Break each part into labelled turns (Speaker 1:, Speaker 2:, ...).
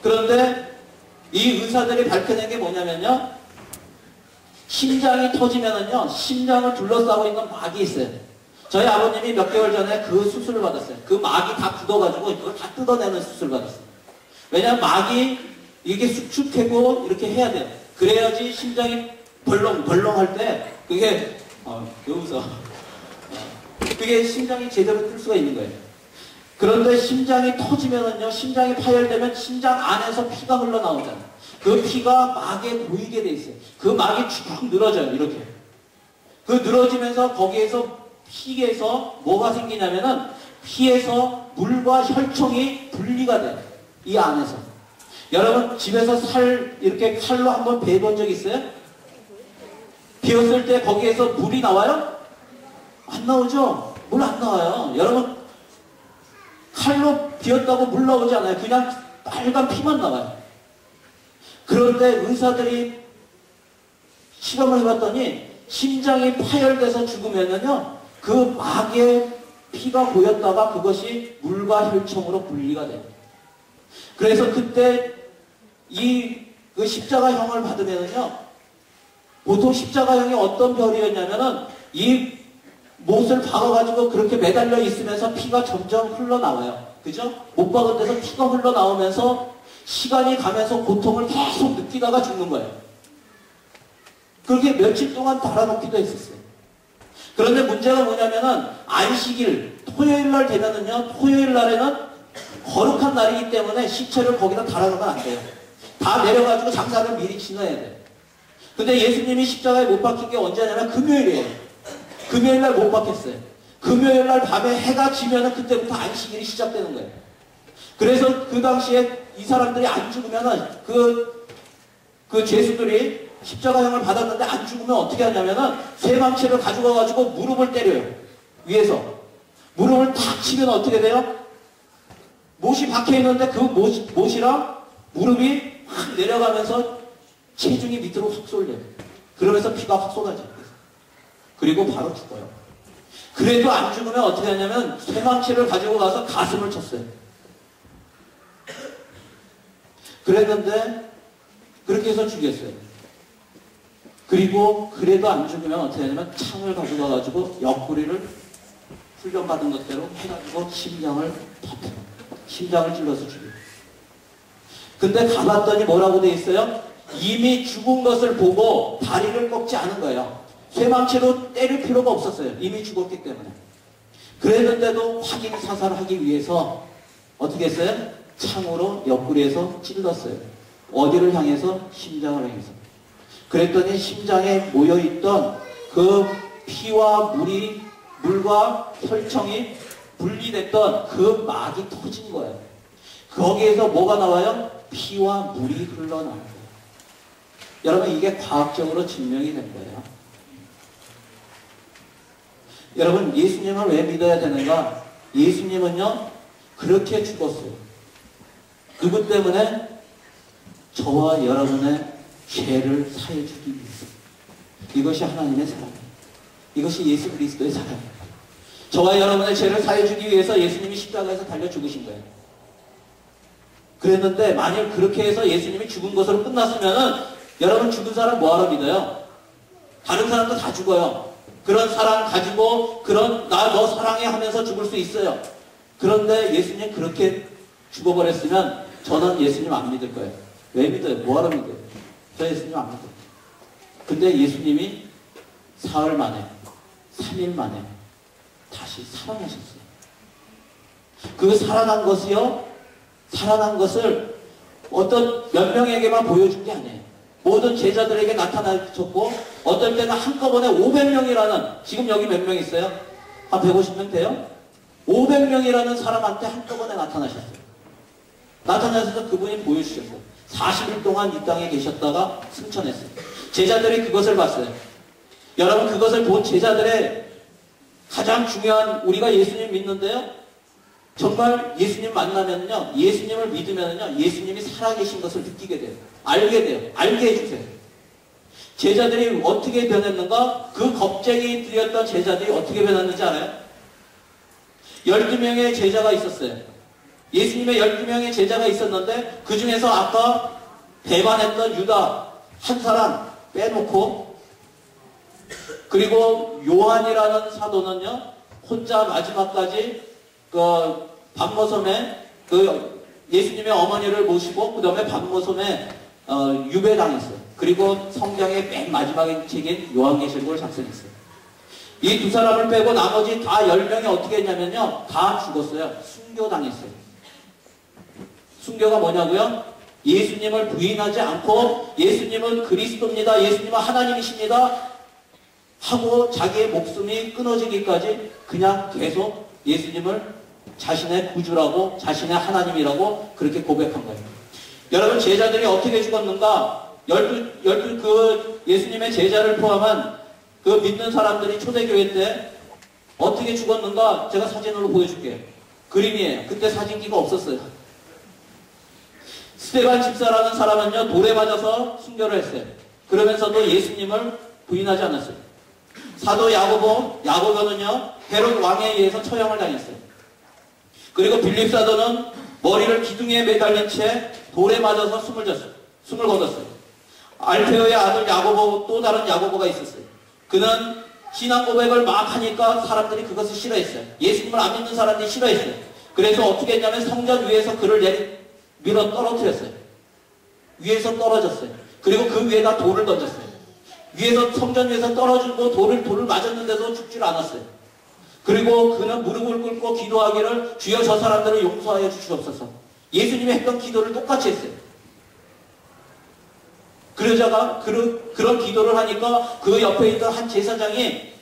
Speaker 1: 그런데 이 의사들이 밝혀낸 게 뭐냐면요. 심장이 터지면은요, 심장을 둘러싸고 있는 막이 있어요. 저희 아버님이 몇 개월 전에 그 수술을 받았어요. 그 막이 다 굳어가지고 이걸 다 뜯어내는 수술을 받았어요. 왜냐하면 막이 이게 수축하고 이렇게 해야 돼요. 그래야지 심장이 벌렁벌렁 할 때 그게 여기서 그게 심장이 제대로 뛸 수가 있는 거예요. 그런데 심장이 터지면은요, 심장이 파열되면 심장 안에서 피가 흘러나오잖아요. 그 피가 막에 고이게 돼 있어요. 그 막이 쭉 늘어져요, 이렇게. 그 늘어지면서 거기에서 피에서 뭐가 생기냐면은 피에서 물과 혈청이 분리가 돼요. 이 안에서. 여러분 집에서 살 이렇게 칼로 한번 베본 적 있어요? 비었을 때 거기에서 물이 나와요? 안 나오죠? 물 안 나와요. 여러분 칼로 비었다고 물 나오지 않아요. 그냥 빨간 피만 나와요. 그런데 의사들이 실험을 해봤더니 심장이 파열돼서 죽으면은요, 그 막에 피가 고였다가 그것이 물과 혈청으로 분리가 돼요. 그래서 그때 그 십자가형을 받으면은요, 보통 십자가형이 어떤 별이었냐면은 이 못을 박아가지고 그렇게 매달려 있으면서 피가 점점 흘러나와요. 그죠? 못 박은 데서 피가 흘러나오면서 시간이 가면서 고통을 계속 느끼다가 죽는 거예요. 그렇게 며칠 동안 달아놓기도 했었어요. 그런데 문제가 뭐냐면은 안식일, 토요일 날 되면은요, 토요일 날에는 거룩한 날이기 때문에 시체를 거기다 달아놓으면 안 돼요. 다 내려가지고 장사를 미리 지나야 돼요. 근데 예수님이 십자가에 못 박힌 게 언제냐면 금요일이에요. 금요일 날 못 박혔어요. 금요일 날 밤에 해가 지면은 그때부터 안식일이 시작되는 거예요. 그래서 그 당시에 이 사람들이 안 죽으면은 그 죄수들이 십자가형을 받았는데 안 죽으면 어떻게 하냐면은 쇠망치를 가져가가지고 무릎을 때려요. 위에서. 무릎을 탁 치면 어떻게 돼요? 못이 박혀있는데 그 못이랑 무릎이 확 내려가면서 체중이 밑으로 확 쏠려요. 그러면서 피가 확 쏟아져요. 그리고 바로 죽어요. 그래도 안 죽으면 어떻게 하냐면 쇠망치를 가지고 가서 가슴을 쳤어요. 그랬는데 그렇게 해서 죽였어요. 그리고 그래도 안 죽으면 어떻게 하냐면 창을 가져가 가지고 옆구리를 훈련받은 것대로 해가지고 심장을 터뜨려. 심장을 찔러서 죽여요. 근데 가봤더니 뭐라고 돼 있어요? 이미 죽은 것을 보고 다리를 꺾지 않은 거예요. 쇠망치로 때릴 필요가 없었어요. 이미 죽었기 때문에. 그랬는데도 확인 사살하기 위해서 어떻게 했어요? 창으로 옆구리에서 찔렀어요. 어디를 향해서? 심장을 향해서. 그랬더니 심장에 모여있던 그 피와 물과 혈청이 분리됐던 그 막이 터진 거예요. 거기에서 뭐가 나와요? 피와 물이 흘러나온 거예요. 여러분 이게 과학적으로 증명이 된 거예요. 여러분 예수님을 왜 믿어야 되는가? 예수님은요 그렇게 죽었어요. 누구 때문에? 저와 여러분의 죄를 사해 주기 위해서. 이것이 하나님의 사랑이에요. 이것이 예수 그리스도의 사랑이에요. 저와 여러분의 죄를 사해 주기 위해서 예수님이 십자가에서 달려 죽으신 거예요. 그랬는데 만일 그렇게 해서 예수님이 죽은 것으로 끝났으면은 여러분 죽은 사람 뭐하러 믿어요? 다른 사람도 다 죽어요. 그런 사랑 가지고 나 너 사랑해 하면서 죽을 수 있어요. 그런데 예수님 그렇게 죽어버렸으면 저는 예수님 안 믿을 거예요. 왜 믿어요? 뭐하러 믿어요? 저 예수님 안 믿어요. 근데 예수님이 사흘 만에 3일 만에 다시 살아나셨어요. 그 살아난 것을 어떤 몇 명에게만 보여준 게 아니에요. 모든 제자들에게 나타나셨고 어떨 때는 한꺼번에 500명이라는 지금 여기 몇 명 있어요? 한 150명 돼요? 500명이라는 사람한테 한꺼번에 나타나셨어요. 나타나셔서 그분이 보여주셨어요. 40일 동안 이 땅에 계셨다가 승천했어요. 제자들이 그것을 봤어요. 여러분 그것을 본 제자들의 가장 중요한 우리가 예수님 믿는데요. 정말 예수님 만나면요. 예수님을 믿으면요. 예수님이 살아계신 것을 느끼게 돼요. 알게 돼요. 알게 해주세요. 제자들이 어떻게 변했는가? 그 겁쟁이들이었던 제자들이 어떻게 변했는지 알아요? 12명의 제자가 있었어요. 예수님의 12명의 제자가 있었는데 그 중에서 아까 배반했던 유다 한 사람 빼놓고, 그리고 요한이라는 사도는요 혼자 마지막까지 그 밤모섬에 그 예수님의 어머니를 모시고 그 다음에 밤모섬에 유배당했어요. 그리고 성경의 맨 마지막의 책인 요한계시록을 작성했어요. 이 두 사람을 빼고 나머지 다 10명이 어떻게 했냐면요, 다 죽었어요. 순교당했어요. 순교가 뭐냐고요? 예수님을 부인하지 않고 예수님은 그리스도입니다, 예수님은 하나님이십니다 하고 자기의 목숨이 끊어지기까지 그냥 계속 예수님을 자신의 구주라고, 자신의 하나님이라고 그렇게 고백한 거예요. 여러분, 제자들이 어떻게 죽었는가? 열두 그 예수님의 제자를 포함한 그 믿는 사람들이 초대교회 때 어떻게 죽었는가? 제가 사진으로 보여줄게요. 그림이에요. 그때 사진기가 없었어요. 스데반 집사라는 사람은요, 돌에 맞아서 순교를 했어요. 그러면서도 예수님을 부인하지 않았어요. 사도 야고보는요, 헤롯 왕에 의해서 처형을 당했어요. 그리고 빌립 사도는 머리를 기둥에 매달린 채 돌에 맞아서 숨을 거뒀어요. 알페오의 아들 야고보, 또 다른 야고보가 있었어요. 그는 신앙 고백을 막 하니까 사람들이 그것을 싫어했어요. 예수님을 안 믿는 사람들이 싫어했어요. 그래서 어떻게 했냐면 성전 위에서 그를 밀어 떨어뜨렸어요. 위에서 떨어졌어요. 그리고 그 위에다 돌을 던졌어요. 성전 위에서 떨어지고 돌을 맞았는데도 죽질 않았어요. 그리고 그는 무릎을 꿇고 기도하기를, 주여 저 사람들을 용서하여 주시옵소서. 예수님이 했던 기도를 똑같이 했어요. 그러자가 그런 기도를 하니까 그 옆에 있던 한 제사장이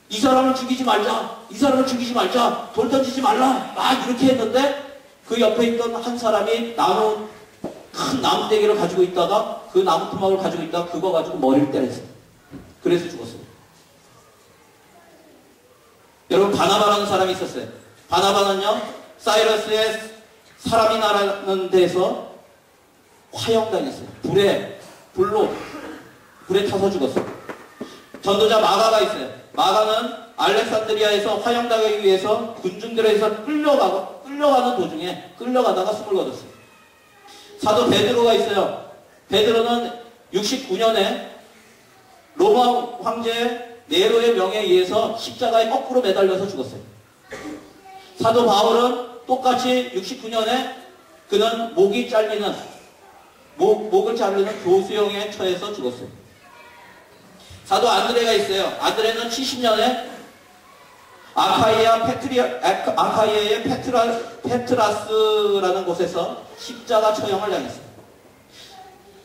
Speaker 1: 이 사람을 죽이지 말자, 이 사람을 죽이지 말자, 돌 던지지 말라 막 이렇게 했는데 그 옆에 있던 한 사람이 큰 나무대기를 가지고 있다가, 그 나무 토막을 가지고 있다가 그거 가지고 머리를 때렸어요. 그래서 죽었어요. 여러분, 바나바라는 사람이 있었어요. 바나바는요, 사이러스의 사람이 나라는 데서 화형당했어요. 불에 타서 죽었어요. 전도자 마가가 있어요. 마가는 알렉산드리아에서 화형당하기 위해서 군중들에서 끌려가는 도중에 끌려가다가 숨을 거뒀어요. 사도 베드로가 있어요. 베드로는 69년에 로마 황제 네로의 명에 의해서 십자가에 거꾸로 매달려서 죽었어요. 사도 바울은 똑같이 69년에 그는 목을 자르는 교수형에 처해서 죽었어요. 사도 안드레가 있어요. 안드레는 70년에 아카이아의 페트라스라는 곳에서 십자가 처형을 당했어요.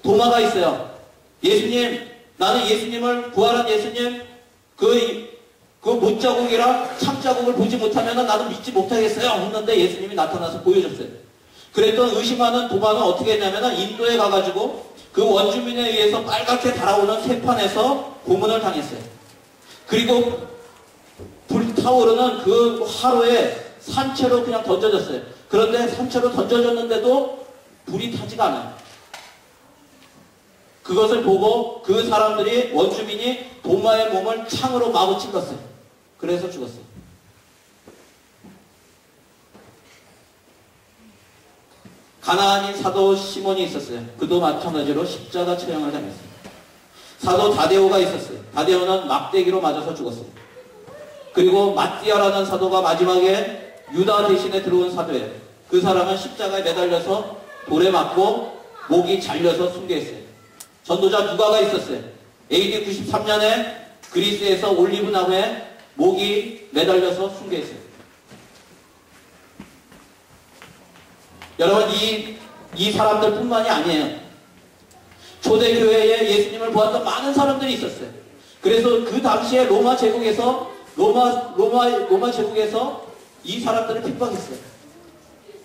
Speaker 1: 도마가 있어요. 예수님, 나는 예수님을, 부활한 예수님, 그 못자국이랑 참자국을 보지 못하면 나는 믿지 못하겠어요 했는데 예수님이 나타나서 보여줬어요. 그랬던 의심하는 도마는 어떻게 했냐면 인도에 가가지고 그 원주민에 의해서 빨갛게 달아오는 쇠판에서 고문을 당했어요. 그리고 불타오르는 그 화로에 산채로 그냥 던져졌어요. 그런데 산채로 던져졌는데도 불이 타지가 않아요. 그것을 보고 그 사람들이, 원주민이 도마의 몸을 창으로 마구 찔렀어요. 그래서 죽었어요. 가나안인 사도 시몬이 있었어요. 그도 마찬가지로 십자가 처형을 당했어요. 사도 다데오가 있었어요. 다데오는 막대기로 맞아서 죽었어요. 그리고 마띠아라는 사도가 마지막에 유다 대신에 들어온 사도예요. 그 사람은 십자가에 매달려서 돌에 맞고 목이 잘려서 순교했어요. 전도자 누가가 있었어요. AD 93년에 그리스에서 올리브 나무에 목이 매달려서 순교했어요. 여러분, 이 사람들 뿐만이 아니에요. 초대교회에 예수님을 보았던 많은 사람들이 있었어요. 그래서 그 당시에 로마 제국에서 이 사람들을 핍박했어요.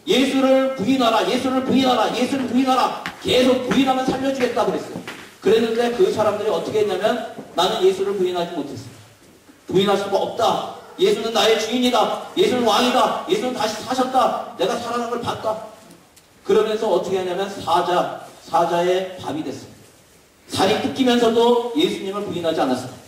Speaker 1: 예수를 부인하라, 예수를 부인하라, 예수를 부인하라. 계속 부인하면 살려주겠다 그랬어요. 그랬는데 그 사람들이 어떻게 했냐면 나는 예수를 부인하지 못했어요. 부인할 수가 없다. 예수는 나의 주인이다. 예수는 왕이다. 예수는 다시 사셨다. 내가 살아난 걸 봤다. 그러면서 어떻게 하냐면 사자의 밥이 됐어요. 살이 뜯기면서도 예수님을 부인하지 않았어요.